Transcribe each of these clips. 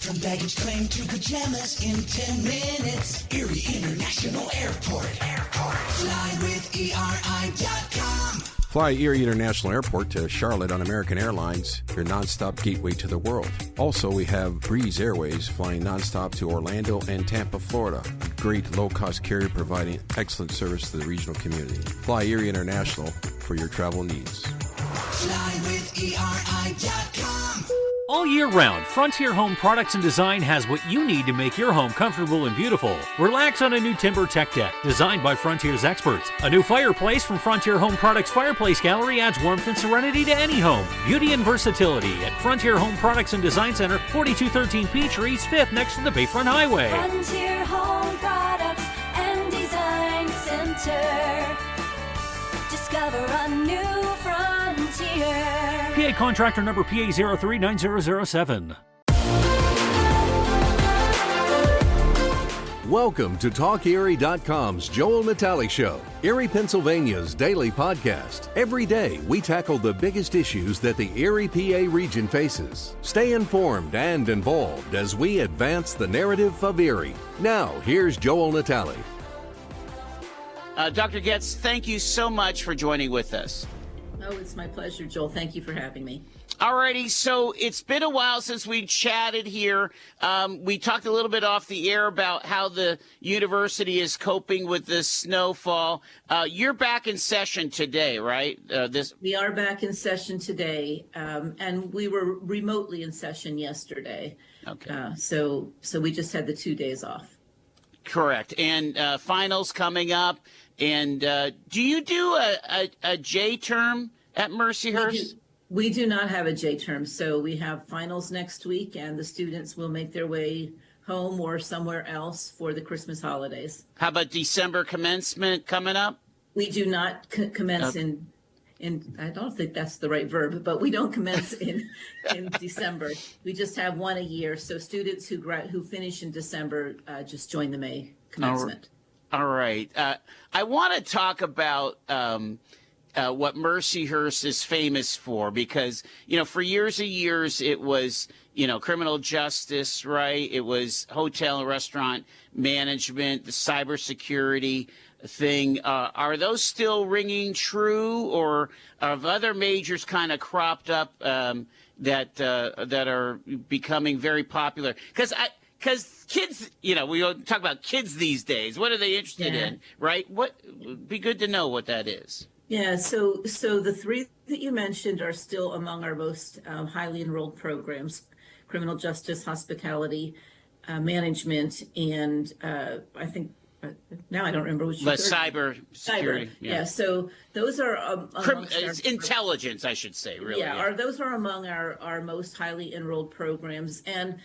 From baggage claim to pajamas in 10 minutes. Erie International Airport. Fly with ERI.com. Fly Erie International Airport to Charlotte on American Airlines, your nonstop gateway to the world. Also, we have Breeze Airways flying nonstop to Orlando and Tampa, Florida. A great low-cost carrier providing excellent service to the regional community. Fly Erie International for your travel needs. Fly with ERI.com. All year round, Frontier Home Products and Design has what you need to make your home comfortable and beautiful. Relax on a new timber tech deck designed by Frontier's experts. A new fireplace from Frontier Home Products Fireplace Gallery adds warmth and serenity to any home. Beauty and versatility at Frontier Home Products and Design Center, 4213 Peachtree, East 5th, next to the Bayfront Highway. Frontier Home Products and Design Center. Discover a new frontier. PA contractor number PA 039007. Welcome to TalkErie.com's Joel Natale Show, Erie, Pennsylvania's daily podcast. Every day, we tackle the biggest issues that the Erie PA region faces. Stay informed and involved as we advance the narrative of Erie. Now, here's Joel Natale. Dr. Getz, thank you so much for joining with us. Oh, it's my pleasure, Joel. Thank you for having me. Alrighty, so it's been a while since we chatted here. We talked a little bit off the air about how the university is coping with the snowfall. You're back in session today, right? We are back in session today, and we were remotely in session yesterday. Okay. So we just had the 2 days off. Correct. And finals coming up. And do you do a J term at Mercyhurst? We do not have a J term, so we have finals next week, and the students will make their way home or somewhere else for the Christmas holidays. How about December commencement coming up? We do not commence in I don't think that's the right verb, but we don't commence in December. We just have one a year, so students who finish in December just join the May commencement. All right. I want to talk about what Mercyhurst is famous for because, for years and years it was, criminal justice, right? It was hotel and restaurant management, the cybersecurity thing. Are those still ringing true, or have other majors kind of cropped up that are becoming very popular? Because kids, we talk about kids these days. What are they interested in, right? Would be good to know what that is. Yeah, so the three that you mentioned are still among our most highly enrolled programs: criminal justice, hospitality, management, and I think now I don't remember which. But cyber security. Yeah. So those are intelligence, I should say. Really. Yeah. Those are among our most highly enrolled programs, and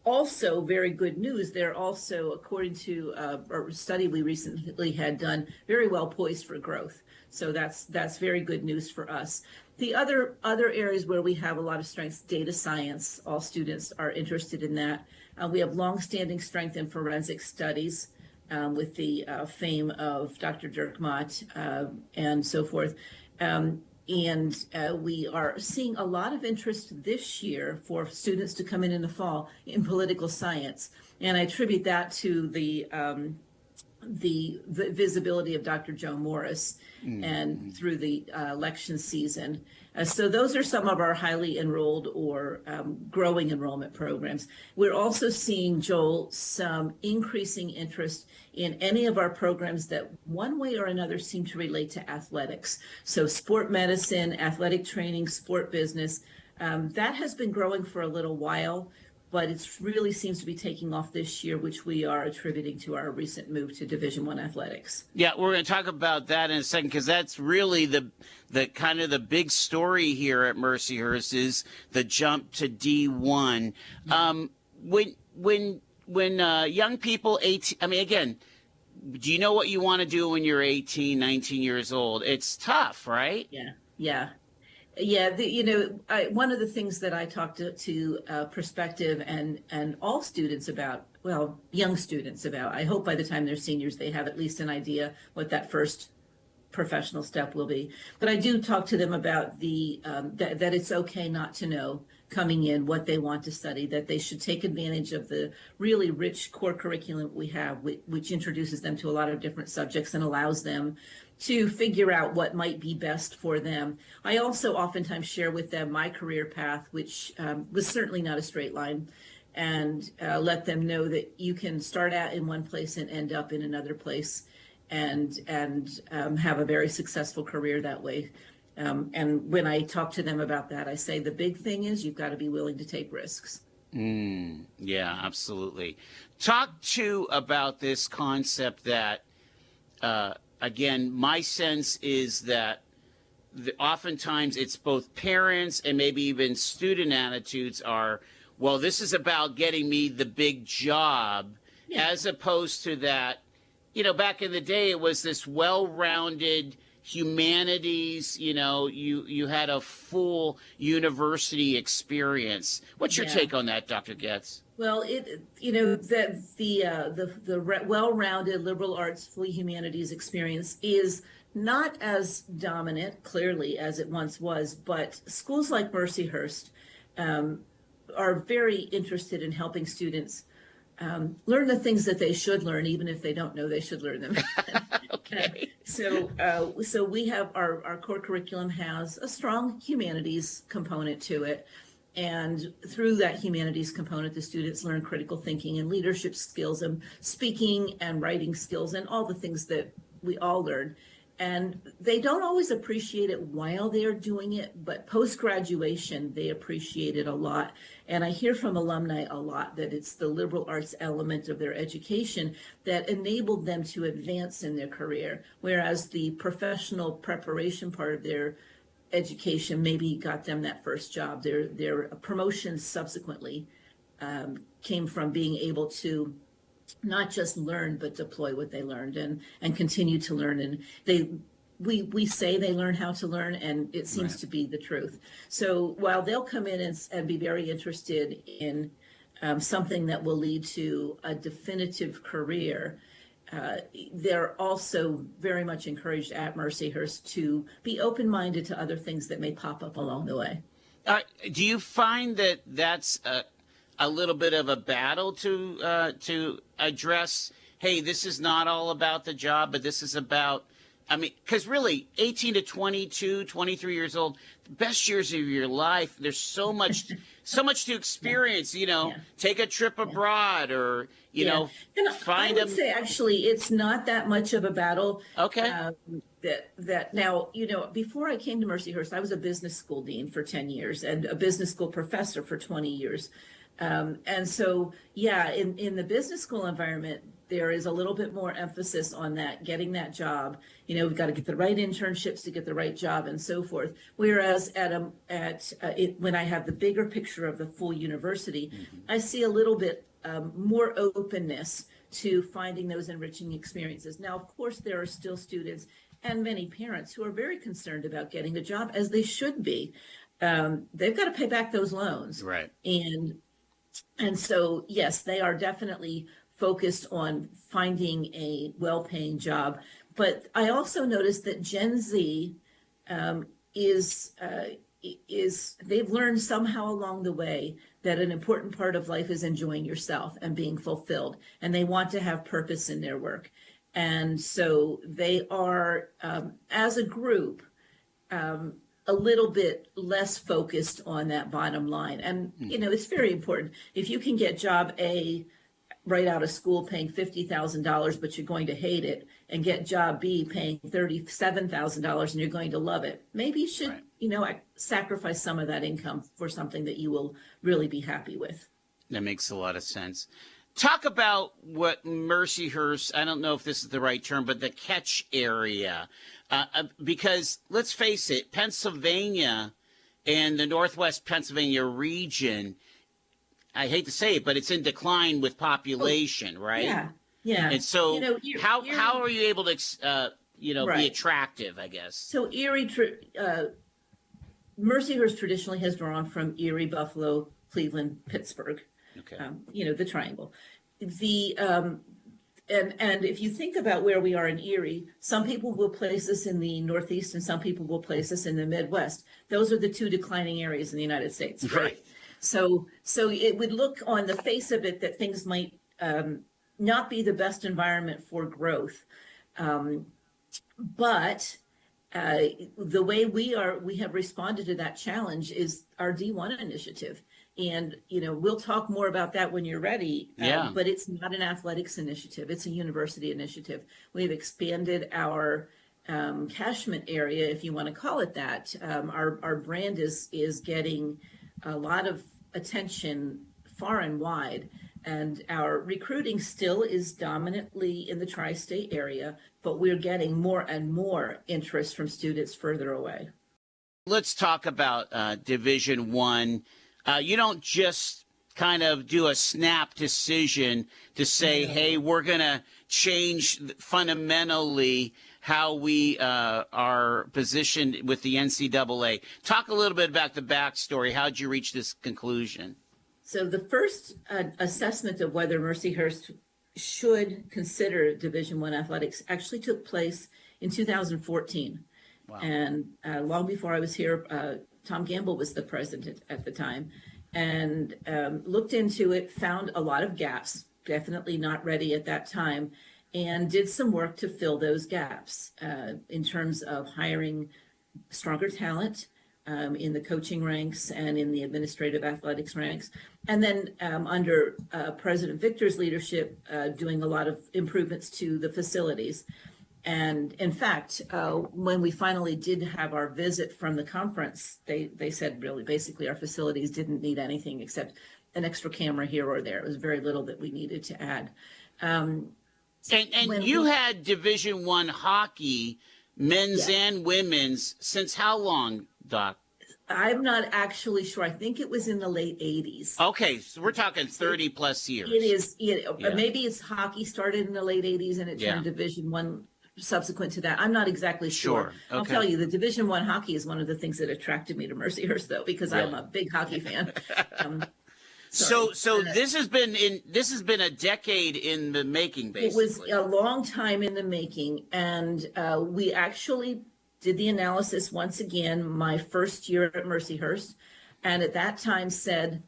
also very good news. They're also, according to a study we recently had done, very well poised for growth. So that's very good news for us. The other areas where we have a lot of strengths: data science. All students are interested in that. We have longstanding strength in forensic studies with the fame of Dr. Dirk Mott and so forth. And we are seeing a lot of interest this year for students to come in the fall in political science. And I attribute that to the visibility of Dr. Joe Morris and through the election season. So those are some of our highly enrolled or growing enrollment programs. We're also seeing, Joel, some increasing interest in any of our programs that one way or another seem to relate to athletics. So sport medicine, athletic training, sport business, that has been growing for a little while, but it really seems to be taking off this year, which we are attributing to our recent move to Division I athletics. Yeah, we're going to talk about that in a second, because that's really the kind of the big story here at Mercyhurst is the jump to D1. When young people 18, I mean, again, do you know what you want to do when you're 18, 19 years old? It's tough, right? Yeah. One of the things that I talk to prospective and all students about, well, young students about, I hope by the time they're seniors, they have at least an idea what that first professional step will be. But I do talk to them about that it's okay not to know, coming in, what they want to study, that they should take advantage of the really rich core curriculum we have, which introduces them to a lot of different subjects and allows them to figure out what might be best for them. I also oftentimes share with them my career path, which was certainly not a straight line, and let them know that you can start out in one place and end up in another place, and have a very successful career that way. And when I talk to them about that, I say the big thing is you've got to be willing to take risks. Yeah, absolutely. Talk too about this concept that, again, my sense is that oftentimes it's both parents and maybe even student attitudes are, well, this is about getting me the big job, as opposed to that, back in the day, it was this well-rounded humanities, you had a full university experience. What's your take on that, Dr. Getz? Well, the well-rounded liberal arts, fully humanities experience is not as dominant, clearly, as it once was, but schools like Mercyhurst are very interested in helping students learn the things that they should learn, even if they don't know they should learn them. Okay. So we have our core curriculum has a strong humanities component to it. And through that humanities component, the students learn critical thinking and leadership skills and speaking and writing skills and all the things that we all learn. And they don't always appreciate it while they're doing it, but post-graduation, they appreciate it a lot. And I hear from alumni a lot that it's the liberal arts element of their education that enabled them to advance in their career, whereas the professional preparation part of their education maybe got them that first job. Their promotions subsequently came from being able to not just learn, but deploy what they learned and continue to learn. And we say they learn how to learn, and it seems to be the truth. So while they'll come in and be very interested in something that will lead to a definitive career, they're also very much encouraged at Mercyhurst to be open-minded to other things that may pop up along the way. Do you find that that's a little bit of a battle to address? Hey, this is not all about the job, but this is about, because really 18 to 22, 23 years old, the best years of your life, there's so much to experience, take a trip abroad or, find I would say actually it's not that much of a battle. Okay. That now, before I came to Mercyhurst, I was a business school dean for 10 years and a business school professor for 20 years. And so, in the business school environment, there is a little bit more emphasis on that, getting that job. We've got to get the right internships to get the right job and so forth. Whereas when I have the bigger picture of the full university, I see a little bit more openness to finding those enriching experiences. Now, of course, there are still students and many parents who are very concerned about getting a job, as they should be. They've got to pay back those loans. Right. And so, yes, they are definitely focused on finding a well-paying job. But I also noticed that Gen Z they've learned somehow along the way that an important part of life is enjoying yourself and being fulfilled. And they want to have purpose in their work. And so they are, as a group, a little bit less focused on that bottom line. And, it's very important. If you can get job A right out of school paying $50,000, but you're going to hate it, and get job B paying $37,000 and you're going to love it, maybe you should, sacrifice some of that income for something that you will really be happy with. That makes a lot of sense. Talk about what Mercyhurst, I don't know if this is the right term, but the catch area. Because let's face it, Pennsylvania and the Northwest Pennsylvania region, I hate to say it, but it's in decline with population, right? Yeah. And so how are you able to, be attractive, I guess? So Mercyhurst traditionally has drawn from Erie, Buffalo, Cleveland, Pittsburgh. Okay. The triangle. And if you think about where we are in Erie, some people will place us in the Northeast and some people will place us in the Midwest. Those are the two declining areas in the United States. Right. So it would look on the face of it that things might not be the best environment for growth. But the way we have responded to that challenge is our D1 initiative. And, we'll talk more about that when you're ready. Yeah. But it's not an athletics initiative. It's a university initiative. We've expanded our catchment area, if you want to call it that. Our brand is getting a lot of attention far and wide. And our recruiting still is dominantly in the tri-state area, but we're getting more and more interest from students further away. Let's talk about Division I. You don't just kind of do a snap decision to say, hey, we're going to change fundamentally how we are positioned with the NCAA. Talk a little bit about the backstory. How did you reach this conclusion? So the first assessment of whether Mercyhurst should consider Division I athletics actually took place in 2014. Wow. And long before I was here, Tom Gamble was the president at the time, and looked into it, found a lot of gaps, definitely not ready at that time, and did some work to fill those gaps in terms of hiring stronger talent, in the coaching ranks and in the administrative athletics ranks. And then under President Victor's leadership, doing a lot of improvements to the facilities. And in fact, when we finally did have our visit from the conference, they said really basically our facilities didn't need anything except an extra camera here or there. It was very little that we needed to add. And you had Division I hockey, men's and women's, since how long, Doc? I'm not actually sure. I think it was in the late 80s. Okay, so we're talking 30 plus years. It is. Maybe it's hockey started in the late 80s and it turned Division I subsequent to that. I'm not exactly sure. Okay. I'll tell you, the Division I hockey is one of the things that attracted me to Mercyhurst, though, because I'm a big hockey fan. So this has been a decade in the making, basically. It was a long time in the making, and we actually did the analysis once again my first year at Mercyhurst, and at that time said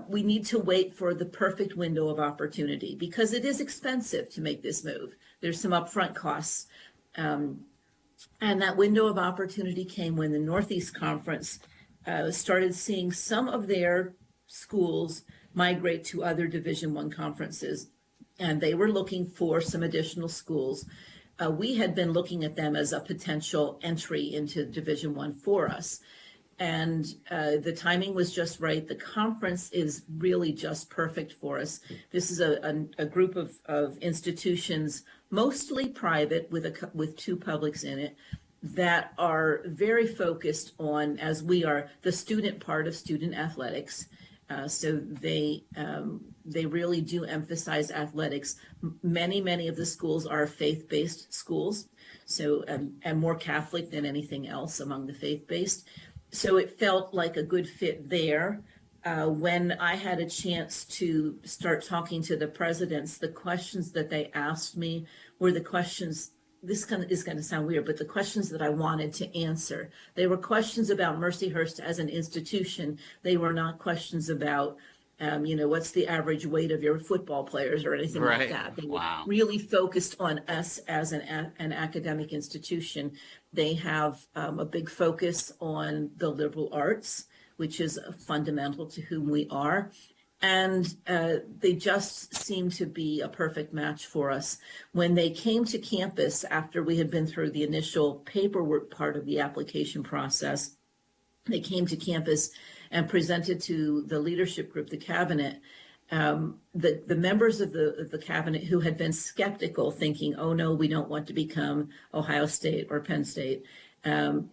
we need to wait for the perfect window of opportunity because it is expensive to make this move. There's some upfront costs, and that window of opportunity came when the Northeast Conference started seeing some of their schools migrate to other Division I conferences, and they were looking for some additional schools. We had been looking at them as a potential entry into Division I for us. And the timing was just right. The conference is really just perfect for us. This is a group of institutions, mostly private with two publics in it, that are very focused on, as we are, the student part of student athletics. So they really do emphasize athletics. Many of the schools are faith-based schools, so and more Catholic than anything else among the faith-based. So it felt like a good fit there. When I had a chance to start talking to the presidents, the questions that they asked me were the questions. This is going to sound weird, but the questions that I wanted to answer. They were questions about Mercyhurst as an institution. They were not questions about, what's the average weight of your football players or anything like that. They were really focused on us as an academic institution. They have a big focus on the liberal arts, which is fundamental to whom we are. And they just seemed to be a perfect match for us. When they came to campus after we had been through the initial paperwork part of the application process, they came to campus and presented to the leadership group, the cabinet, the members of the cabinet who had been skeptical, thinking, oh no, we don't want to become Ohio State or Penn State,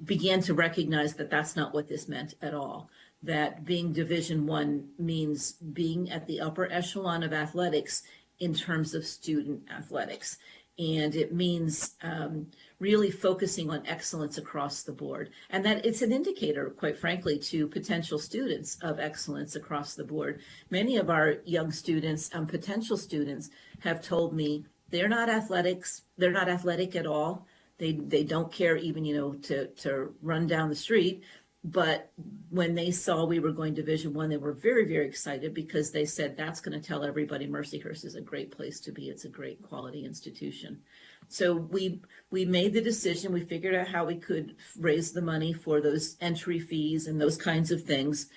began to recognize that that's not what this meant at all. That being Division I means being at the upper echelon of athletics in terms of student athletics. And it means really focusing on excellence across the board. And that it's an indicator, quite frankly, to potential students of excellence across the board. Many of our young students, potential students, have told me they're not athletic at all. They don't care even, to run down the street. But when they saw we were going Division I, they were very, very excited because they said that's going to tell everybody Mercyhurst is a great place to be. It's a great quality institution. So we made the decision. We figured out how we could raise the money for those entry fees and those kinds of things.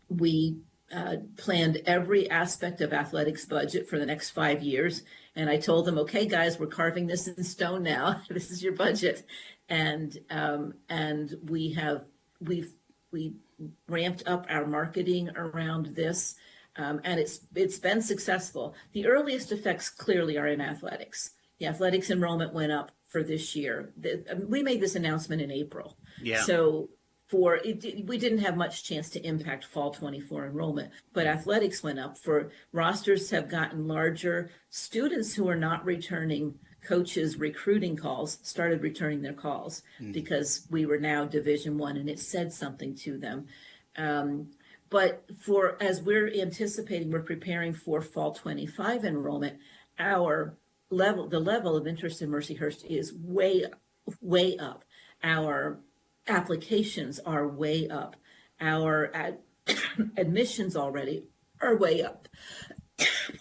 We planned every aspect of athletics budget for the next 5 years. And I told them, okay, guys, we're carving this in stone now. This is your budget. And we ramped up our marketing around this. And it's been successful. The earliest effects clearly are in athletics. The athletics enrollment went up for this year. We made this announcement in April. Yeah. So we didn't have much chance to impact fall 24 enrollment, but athletics went up. For rosters have gotten larger. Students who are not returning coaches' recruiting calls started returning their calls because we were now Division I, and it said something to them. But as we're anticipating, we're preparing for fall 25 enrollment, the level of interest in Mercyhurst is way up. Our applications are way up. Our admissions already are way up.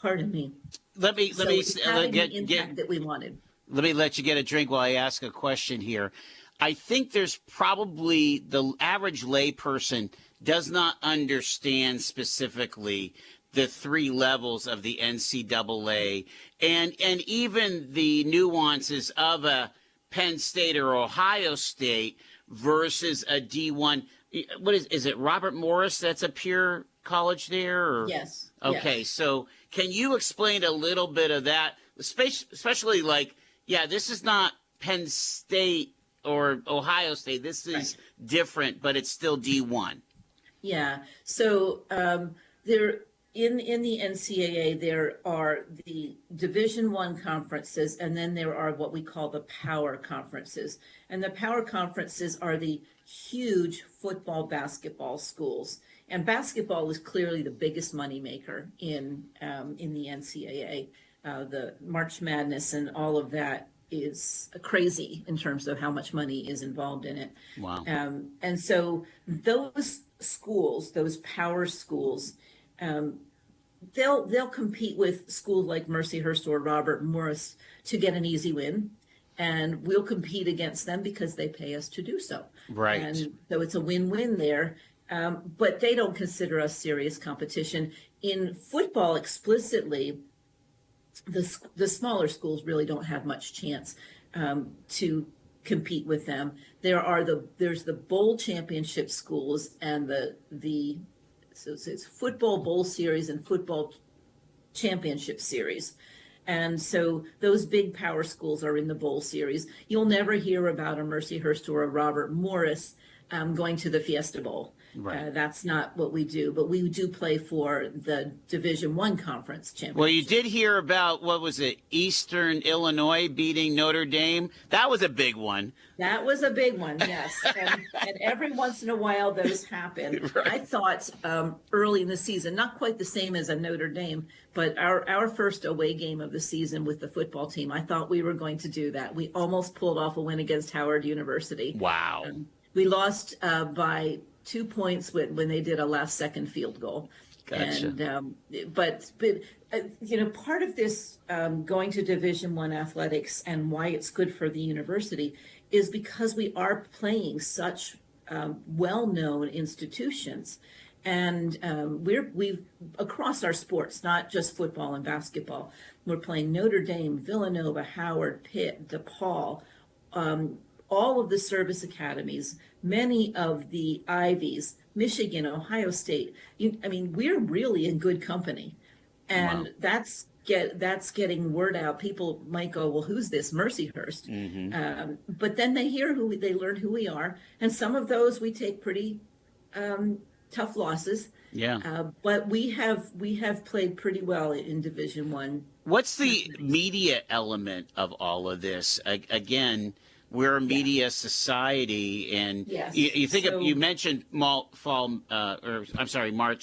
Pardon me. Let me get the impact that we wanted. Let me let you get a drink while I ask a question here. I think there's probably the average layperson does not understand specifically the three levels of the NCAA and even the nuances of a Penn State or Ohio State versus a D1. What is it, Robert Morris? That's a pure college there? Or? Yes. Okay, yes. So can you explain a little bit of that, especially like, this is not Penn State or Ohio State. This is different, but it's still D1. Yeah. So there in the NCAA, there are the Division I conferences, and then there are what we call the power conferences. And the power conferences are the huge football, basketball schools. And basketball is clearly the biggest moneymaker in the NCAA. The March Madness and all of that is crazy in terms of how much money is involved in it. Wow. And so those schools, those power schools, they'll compete with schools like Mercyhurst or Robert Morris to get an easy win. And we'll compete against them because they pay us to do so. Right. And so it's a win-win there. But they don't consider us serious competition. In football explicitly, the smaller schools really don't have much chance to compete with them. There's the bowl championship schools and so it's football bowl series and football championship series. And so those big power schools are in the bowl series. You'll never hear about a Mercyhurst or a Robert Morris going to the Fiesta Bowl. Right. That's not what we do, but we do play for the Division I conference championship. Well, you did hear about, what was it, Eastern Illinois beating Notre Dame? That was a big one. That was a big one, yes. And every once in a while those happen. Right. I thought early in the season, not quite the same as a Notre Dame, but our first away game of the season with the football team, I thought we were going to do that. We almost pulled off a win against Howard University. Wow. We lost by 2 points when they did a last-second field goal. Gotcha. And but part of this going to Division I athletics and why it's good for the university is because we are playing such well-known institutions, and we've across our sports, not just football and basketball. We're playing Notre Dame, Villanova, Howard, Pitt, DePaul. All of the service academies, many of the Ivies, Michigan, Ohio State. We're really in good company, and Wow. that's getting word out. People might go, "Well, who's this Mercyhurst?" Mm-hmm. But then they learn who we are, and some of those we take pretty tough losses. Yeah. But we have played pretty well in Division I. What's the media element of all of this? Again, we're a media society, and Yes. you think So- you mentioned March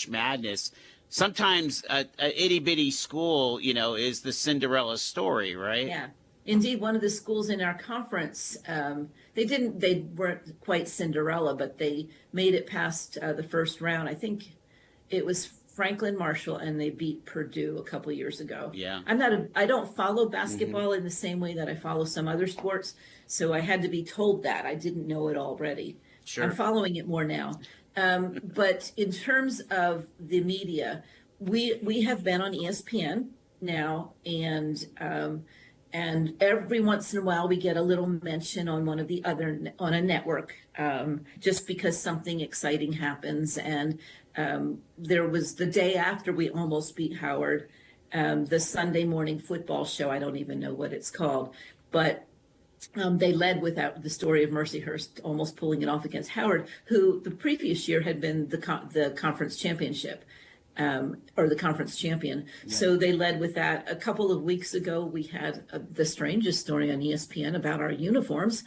Madness. Sometimes a itty bitty school, is the Cinderella story, right? Yeah. Indeed, one of the schools in our conference, they weren't quite Cinderella, but they made it past the first round. I think it was Franklin Marshall, and they beat Purdue a couple years ago. Yeah. I don't follow basketball in the same way that I follow some other sports, so I had to be told that. I didn't know it already. Sure. I'm following it more now. But in terms of the media, we have been on ESPN now, and every once in a while we get a little mention on one of the other on a network, just because something exciting happens. And there was the day after we almost beat Howard, the Sunday morning football show. I don't even know what it's called, but they led without the story of Mercyhurst almost pulling it off against Howard, who the previous year had been the conference championship. Or the conference champion. Yeah. So they led with that. A couple of weeks ago, we had the strangest story on ESPN about our uniforms.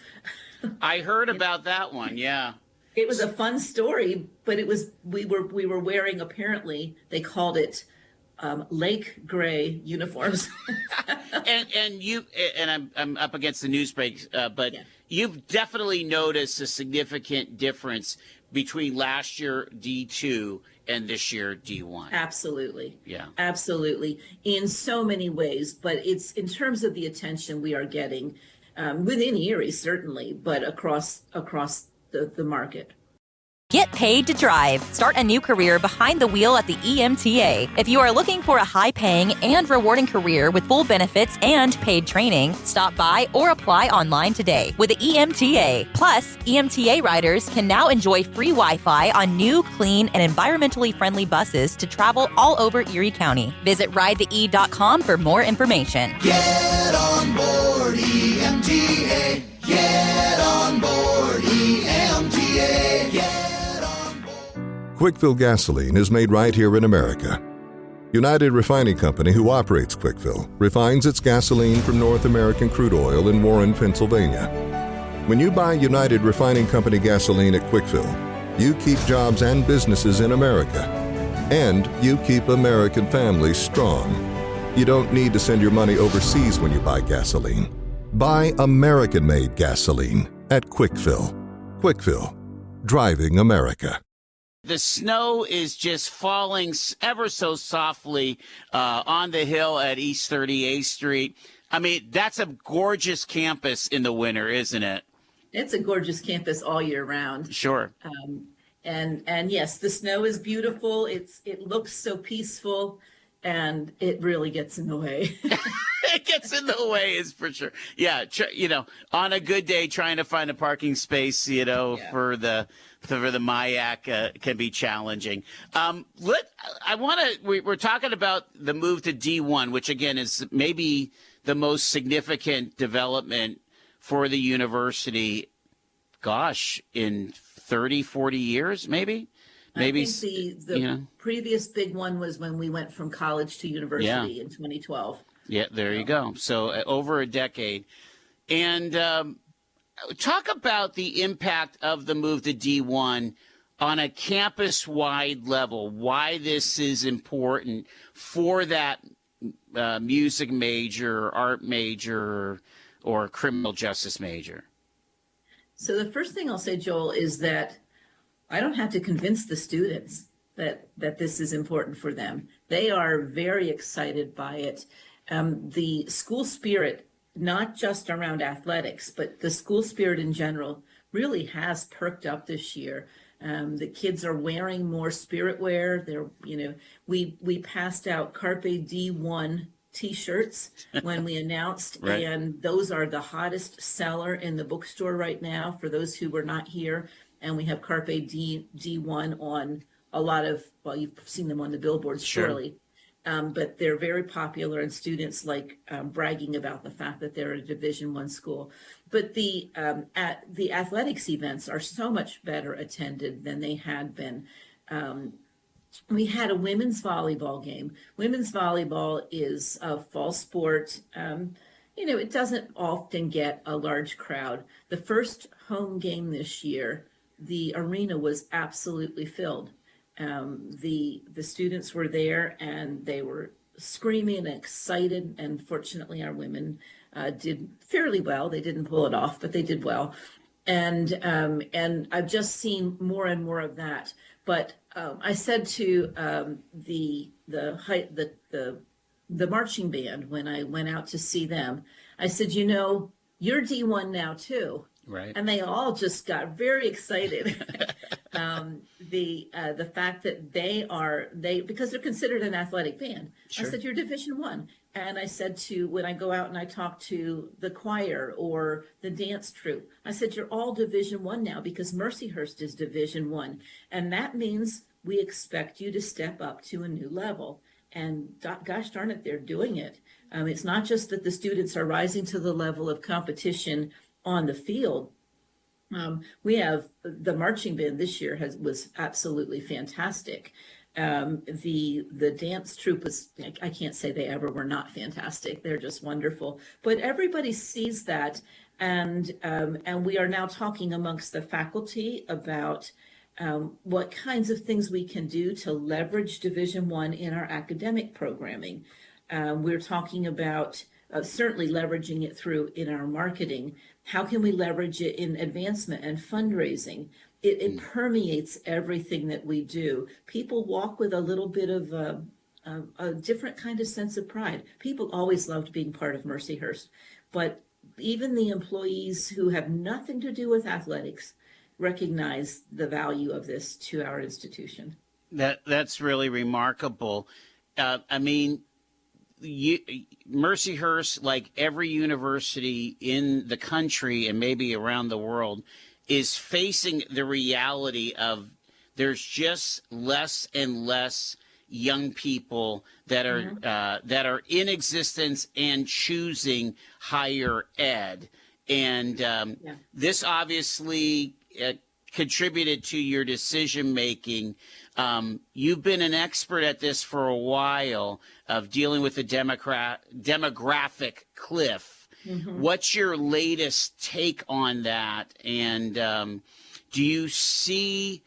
I heard about that one. Yeah. It was a fun story, but we were wearing, apparently they called it lake gray uniforms. and I'm up against the news break, but yeah. You've definitely noticed a significant difference between last year D2 and this year D1. Absolutely. Yeah. Absolutely. In so many ways, but it's in terms of the attention we are getting within Erie, certainly, but across the market. Get paid to drive. Start a new career behind the wheel at the EMTA. If you are looking for a high-paying and rewarding career with full benefits and paid training, stop by or apply online today with the EMTA. Plus, EMTA riders can now enjoy free Wi-Fi on new, clean, and environmentally friendly buses to travel all over Erie County. Visit ridethee.com for more information. Get on board EMTA. Get on board EMTA. Get Quickfill gasoline is made right here in America. United Refining Company, who operates Quickfill, refines its gasoline from North American crude oil in Warren, Pennsylvania. When you buy United Refining Company gasoline at Quickfill, you keep jobs and businesses in America, and you keep American families strong. You don't need to send your money overseas when you buy gasoline. Buy American-made gasoline at Quickfill. Quickfill, driving America. The snow is just falling ever so softly on the hill at East 38th Street. I mean, that's a gorgeous campus in the winter, isn't it? It's a gorgeous campus all year round. Sure. And yes, the snow is beautiful. It looks so peaceful, and it really gets in the way. It gets in the way, is for sure. Yeah, on a good day, trying to find a parking space, for the MIAC can be challenging. We're talking about the move to D1, which again is maybe the most significant development for the university. Gosh, in 30, 40 years, maybe. I think the previous big one was when we went from college to university in 2012. Yeah, there you go. So over a decade. And talk about the impact of the move to D1 on a campus-wide level, why this is important for that music major, art major, or criminal justice major. So the first thing I'll say, Joel, is that I don't have to convince the students that this is important for them. They are very excited by it. The school spirit, not just around athletics, but the school spirit in general, really has perked up this year. The kids are wearing more spirit wear. We passed out Carpe D1 T-shirts when we announced, right. And those are the hottest seller in the bookstore right now for those who were not here. And we have Carpe D1 on a lot of, well, you've seen them on the billboards, surely. But they're very popular, and students like bragging about the fact that they're a Division I school. But the athletics events are so much better attended than they had been. We had a women's volleyball game. Women's volleyball is a fall sport. It doesn't often get a large crowd. The first home game this year, the arena was absolutely filled. The students were there, and they were screaming and excited, and fortunately our women did fairly well. They didn't pull it off, but they did well. And I've just seen more and more of that. But I said to the marching band when I went out to see them, I said, you're D1 now too. Right. And they all just got very excited. The fact that because they're considered an athletic band. Sure. I said, you're Division I. And I said when I go out and I talk to the choir or the dance troupe, I said, you're all Division I now because Mercyhurst is Division I. And that means we expect you to step up to a new level. And gosh darn it, they're doing it. It's not just that the students are rising to the level of competition on the field. We have the marching band this year was absolutely fantastic. The dance troupe I can't say they ever were not fantastic. They're just wonderful. But everybody sees that, and we are now talking amongst the faculty about what kinds of things we can do to leverage Division I in our academic programming. We're talking about certainly leveraging it in our marketing. How can we leverage it in advancement and fundraising? It permeates everything that we do. People walk with a little bit of a different kind of sense of pride. People always loved being part of Mercyhurst, but even the employees who have nothing to do with athletics recognize the value of this to our institution. That's really remarkable. Mercyhurst, like every university in the country and maybe around the world, is facing the reality of there's just less and less young people that are in existence and choosing higher ed, and this obviously contributed to your decision making. You've been an expert at this for a while of dealing with the demographic cliff. Mm-hmm. What's your latest take on that? And do you see?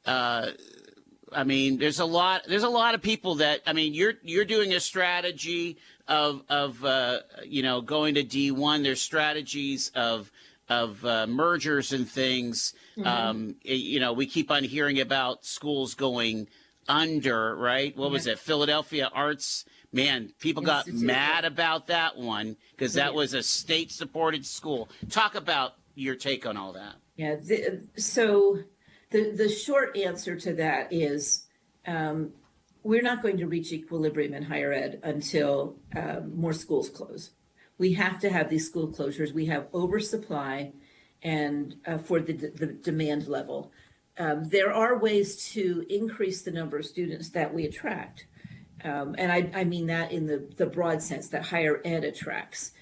There's a lot of people that you're doing a strategy of going to D1. There's strategies of mergers and things. Mm-hmm. We keep on hearing about schools going under, right? What was it? Philadelphia Arts. Man, people got mad about that one because that was a state-supported school. Talk about your take on all that. Yeah. So the short answer to that is we're not going to reach equilibrium in higher ed until more schools close. We have to have these school closures. We have oversupply and for the demand level. There are ways to increase the number of students that we attract. And I mean that in the broad sense that higher ed attracts.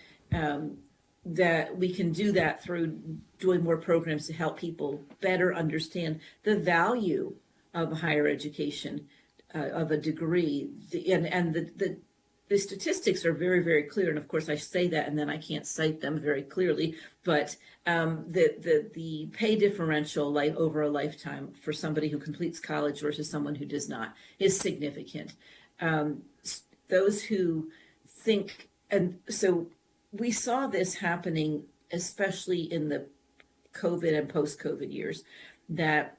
That we can do that through doing more programs to help people better understand the value of higher education, of a degree. And the statistics are very, very clear. And of course, I say that and then I can't cite them very clearly. But the pay differential over a lifetime for somebody who completes college versus someone who does not is significant. Those who think, and so we saw this happening, especially in the COVID and post-COVID years, that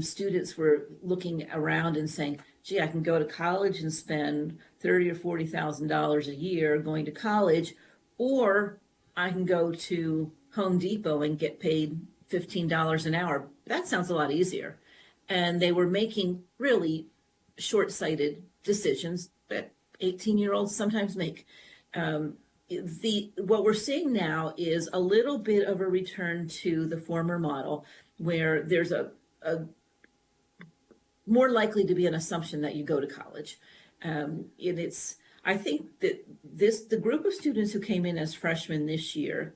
students were looking around and saying, gee, I can go to college and spend $30,000 or $40,000 a year going to college, or I can go to Home Depot and get paid $15 an hour. That sounds a lot easier. And they were making really short-sighted decisions that 18-year-olds sometimes make. What we're seeing now is a little bit of a return to the former model, where there's a more likely to be an assumption that you go to college. I think that the group of students who came in as freshmen this year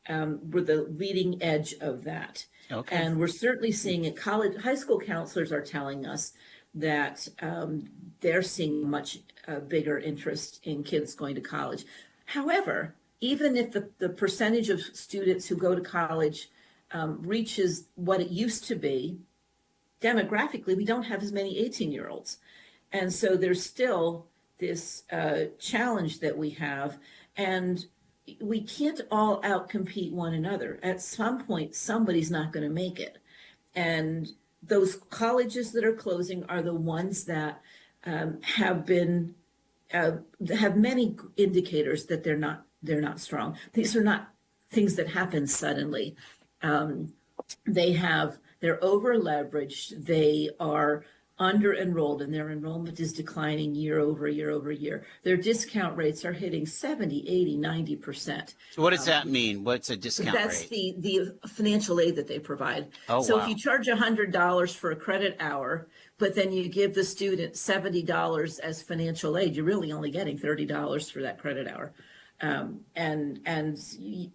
were the leading edge of that. Okay. And we're certainly seeing it. High school counselors are telling us that they're seeing much bigger interest in kids going to college. However, even if the percentage of students who go to college reaches what it used to be, demographically, we don't have as many 18-year-olds. And so there's still this challenge that we have. And we can't all outcompete one another. At some point, somebody's not going to make it. And those colleges that are closing are the ones that have many indicators that they're not strong. These are not things that happen suddenly. They're over leveraged. They are under enrolled, and their enrollment is declining year over year over year. Their discount rates are hitting 70, 80, 90%. So what does that mean? What's a discount rate? That's the financial aid that they provide. Oh, so wow. If you charge $100 for a credit hour, but then you give the student $70 as financial aid, you're really only getting $30 for that credit hour. And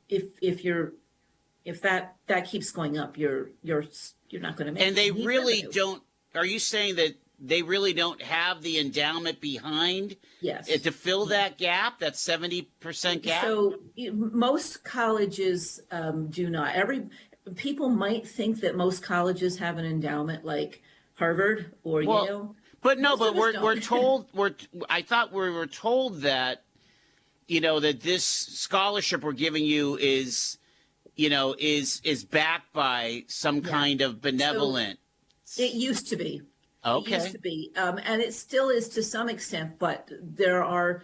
if that keeps going up, you're not going to make it. And they really revenue. don't. Are you saying that they really don't have the endowment behind it to fill that gap, that 70% gap? So most colleges do not. People might think that most colleges have an endowment like Harvard or Yale. But no, but we're don't. told I thought we were told that that this scholarship we're giving you is backed by some kind of benevolent. It used to be. Okay. It used to be. And it still is to some extent, but there are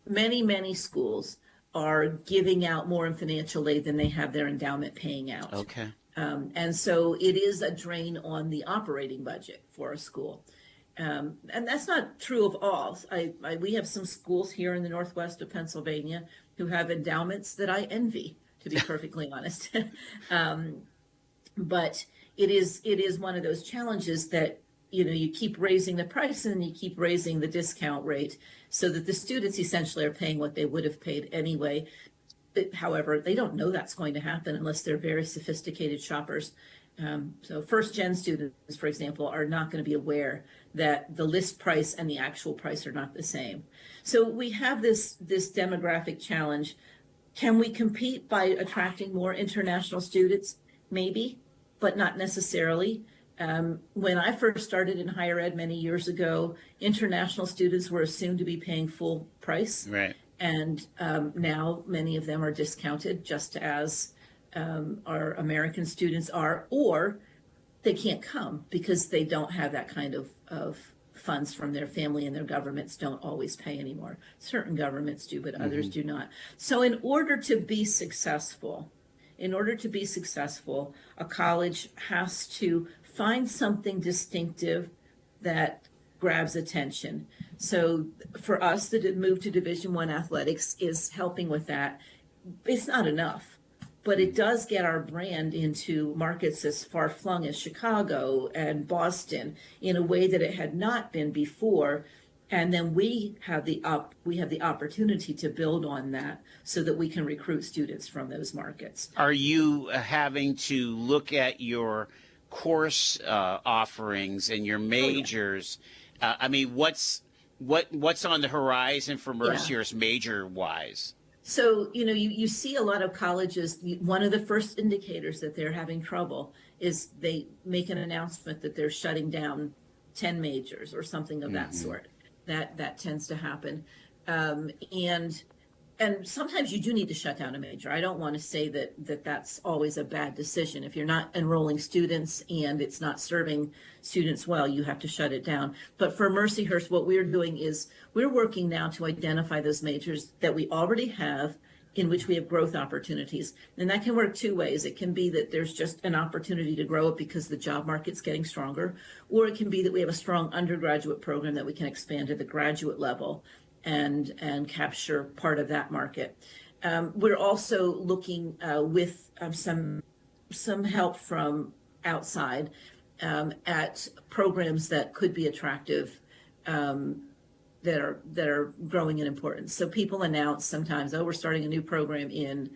many, many schools are giving out more in financial aid than they have their endowment paying out. Okay. And so it is a drain on the operating budget for a school. And that's not true of all. We have some schools here in the northwest of Pennsylvania who have endowments that I envy, to be perfectly honest. But it is one of those challenges that you keep raising the price and you keep raising the discount rate so that the students essentially are paying what they would have paid anyway. But, however, they don't know that's going to happen unless they're very sophisticated shoppers. So first-gen students, for example, are not going to be aware that the list price and the actual price are not the same. So we have this demographic challenge. Can we compete by attracting more international students? Maybe, but not necessarily. When I first started in higher ed many years ago, international students were assumed to be paying full price. Right. And now many of them are discounted just as our American students are, or they can't come because they don't have that kind of funds from their family, and their governments don't always pay anymore. Certain governments do, but others do not. So in order to be successful, a college has to find something distinctive that grabs attention. So for us, the move to Division I athletics is helping with that. It's not enough, but it does get our brand into markets as far-flung as Chicago and Boston in a way that it had not been before. And then we have the opportunity to build on that so that we can recruit students from those markets. Are you having to look at your course offerings and your majors? I mean, what's on the horizon for Mercyhurst major-wise? So, you see a lot of colleges, one of the first indicators that they're having trouble is they make an announcement that they're shutting down 10 majors or something of that sort. That tends to happen. And sometimes you do need to shut down a major. I don't want to say that that's always a bad decision. If you're not enrolling students and it's not serving students well, you have to shut it down. But for Mercyhurst, what we're doing is we're working now to identify those majors that we already have in which we have growth opportunities. And that can work two ways. It can be that there's just an opportunity to grow it because the job market's getting stronger, or it can be that we have a strong undergraduate program that we can expand to the graduate level and capture part of that market. We're also looking with some help from outside at programs that could be attractive that are growing in importance. So people announce sometimes, we're starting a new program in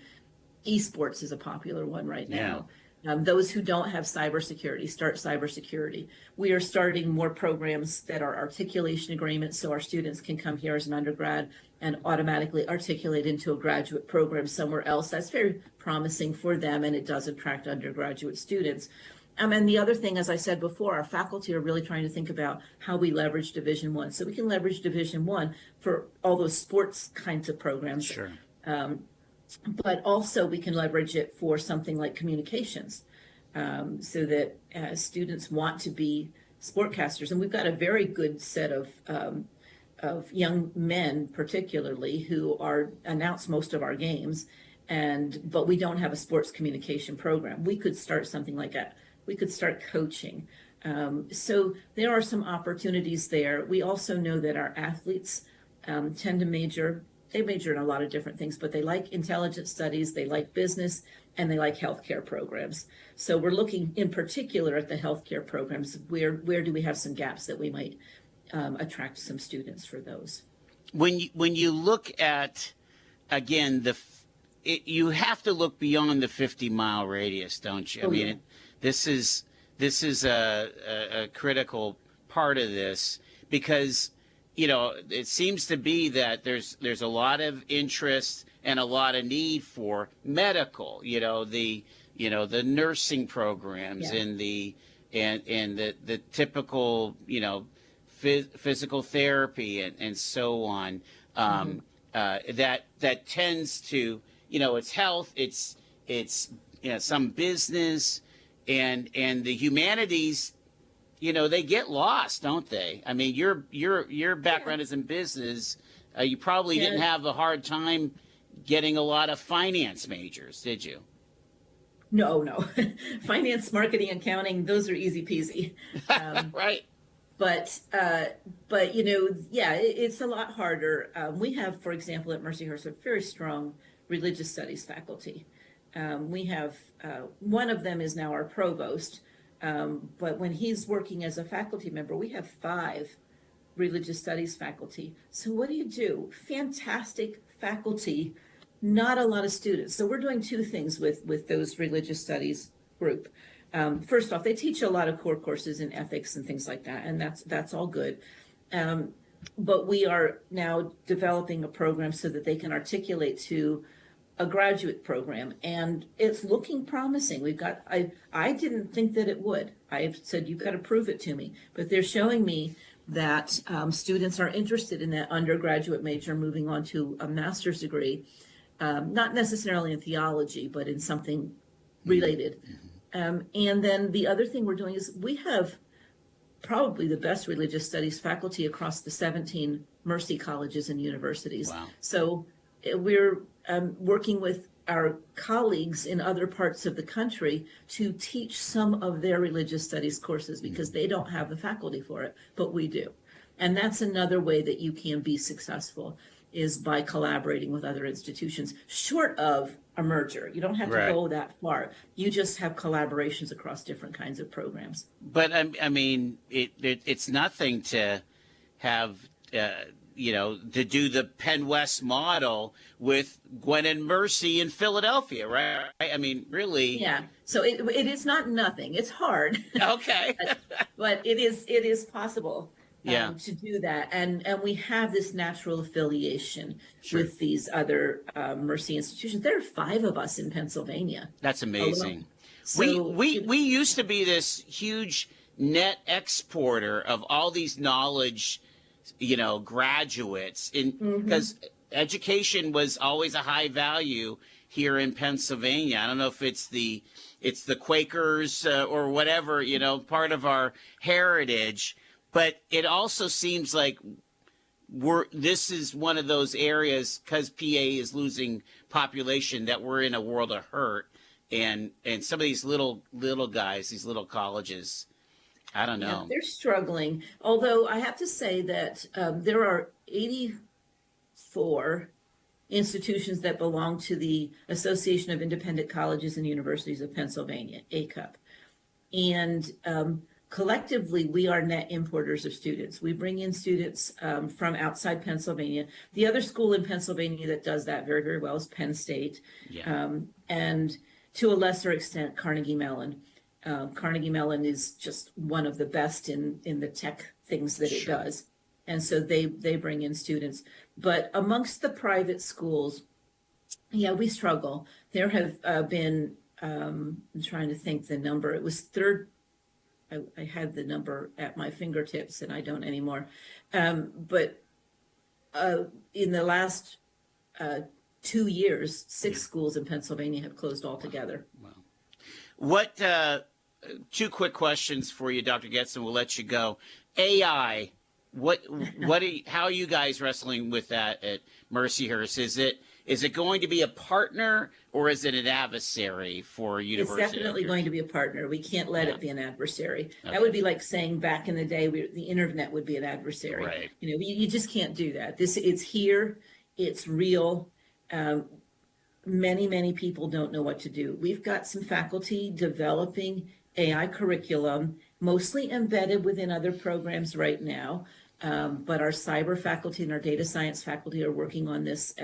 esports is a popular one right now. Those who don't have cybersecurity, start cybersecurity. We are starting more programs that are articulation agreements, so our students can come here as an undergrad and automatically articulate into a graduate program somewhere else. That's very promising for them, and it does attract undergraduate students. And the other thing, as I said before, our faculty are really trying to think about how we leverage Division I. So we can leverage Division I for all those sports kinds of programs. Sure. But also we can leverage it for something like communications, so that students want to be sportcasters. And we've got a very good set of young men, particularly, who announce most of our games, but we don't have a sports communication program. We could start something like that. We could start coaching. So there are some opportunities there. We also know that our athletes tend to major in a lot of different things, but they like intelligence studies, they like business, and they like healthcare programs. So we're looking in particular at the healthcare programs. Where do we have some gaps that we might attract some students for those? When you look at, again, you have to look beyond the 50-mile radius, don't you? I mean, this is a critical part of this, because it seems to be that there's a lot of interest and a lot of need for medical, the nursing programs, and the typical, physical therapy and so on. That tends to, it's health, it's some business, and the humanities. They get lost, don't they? I mean, your background is in business. You probably didn't have a hard time getting a lot of finance majors, did you? No. Finance, marketing, accounting, those are easy peasy. Right. But it's a lot harder. We have, for example, at Mercyhurst, a very strong religious studies faculty. We have one of them is now our provost. But when he's working as a faculty member, we have 5 religious studies faculty. So what do? Fantastic faculty, not a lot of students. So we're doing 2 things with those religious studies group. First off, they teach a lot of core courses in ethics and things like that, and that's all good. But we are now developing a program so that they can articulate to a graduate program, and it's looking promising. I didn't think that it would. I said, you've got to prove it to me, but they're showing me that students are interested in that undergraduate major moving on to a master's degree, not necessarily in theology, but in something related. And then the other thing we're doing is we have probably the best religious studies faculty across the 17 Mercy colleges and universities. Wow. So we're working with our colleagues in other parts of the country to teach some of their religious studies courses, because they don't have the faculty for it, but we do. And that's another way that you can be successful, is by collaborating with other institutions, short of a merger. You don't have to go that far. You just have collaborations across different kinds of programs. But I mean, it's nothing to have to do the Penn West model with Gwen and Mercy in Philadelphia, right? I mean, really. Yeah. So it is not nothing. It's hard. Okay. but it is possible to do that. And we have this natural affiliation with these other Mercy institutions. There are 5 of us in Pennsylvania. That's amazing. So, we used to be this huge net exporter of all these knowledge, graduates, because education was always a high value here in Pennsylvania. I don't know if it's the Quakers or whatever, part of our heritage, but it also seems like this is one of those areas, because PA is losing population, that we're in a world of hurt, and some of these little guys, these little colleges, I don't know. Yeah, they're struggling. Although I have to say that there are 84 institutions that belong to the Association of Independent Colleges and Universities of Pennsylvania, ACUP. And collectively, we are net importers of students. We bring in students from outside Pennsylvania. The other school in Pennsylvania that does that very, very well is Penn State. Yeah. And to a lesser extent, Carnegie Mellon. Carnegie Mellon is just one of the best in the tech things that it does. And so they bring in students. But amongst the private schools, we struggle. There have been, I'm trying to think the number. It was I had the number at my fingertips and I don't anymore. But in the last 2 years, 6 schools in Pennsylvania have closed altogether. What, 2 quick questions for you, Dr. Getz, and we'll let you go. AI, how are you guys wrestling with that at Mercyhurst? Is it going to be a partner or is it an adversary for university? It's definitely going to be a partner. We can't let it be an adversary. Okay. That would be like saying back in the day, the internet would be an adversary. Right. You just can't do that. It's here. It's real. Many people don't know what to do. We've got some faculty developing AI curriculum, mostly embedded within other programs right now. But our cyber faculty and our data science faculty are working on this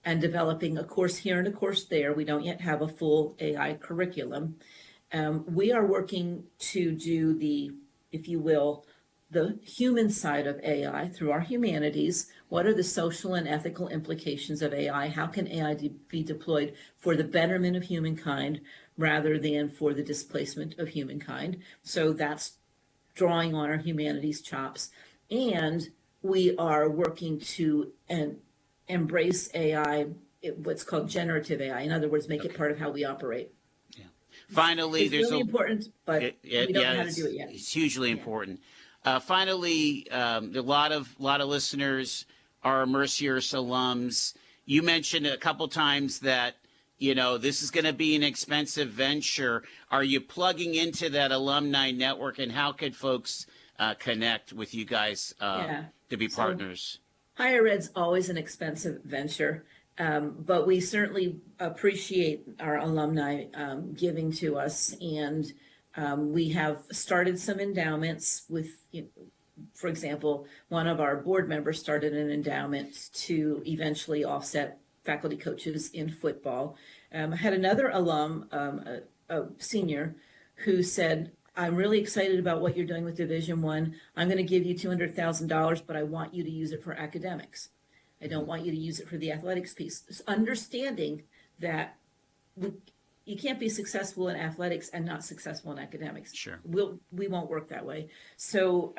and developing a course here and a course there. We don't yet have a full AI curriculum. We are working to do if you will, the human side of AI through our humanities. What are the social and ethical implications of AI? How can AI be deployed for the betterment of humankind rather than for the displacement of humankind? So that's drawing on our humanities chops. And we are working to embrace AI, what's called generative AI. In other words, make it part of how we operate. Yeah. Finally, it's really important, but we don't know how to do it yet. It's hugely important. Finally, a lot of listeners are Mercyhurst alums. You mentioned a couple times that this is going to be an expensive venture. Are you plugging into that alumni network, and how could folks connect with you guys to be partners? Higher ed's always an expensive venture, but we certainly appreciate our alumni giving to us, and we have started some endowments with, for example, one of our board members started an endowment to eventually offset faculty coaches in football. I had another alum, a senior, who said, I'm really excited about what you're doing with Division I. I'm going to give you $200,000, but I want you to use it for academics. I don't want you to use it for the athletics piece. It's understanding that you can't be successful in athletics and not successful in academics. Sure. We won't work that way. So,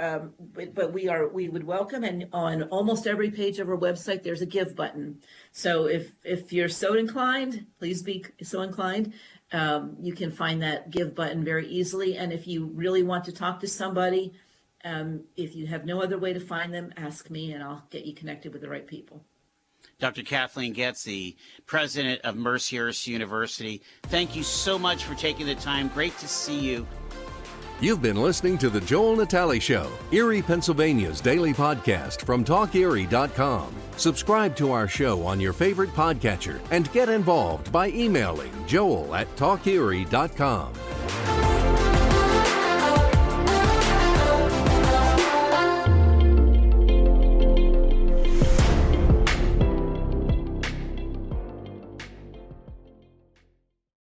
but we would welcome, and on almost every page of our website, there's a give button. So if you're so inclined, please be so inclined. You can find that give button very easily. And if you really want to talk to somebody, if you have no other way to find them, ask me and I'll get you connected with the right people. Dr. Kathleen Getz, the president of Mercyhurst University, thank you so much for taking the time. Great to see you. You've been listening to The Joel Natale Show, Erie, Pennsylvania's daily podcast from TalkErie.com. Subscribe to our show on your favorite podcatcher and get involved by emailing joel@TalkErie.com.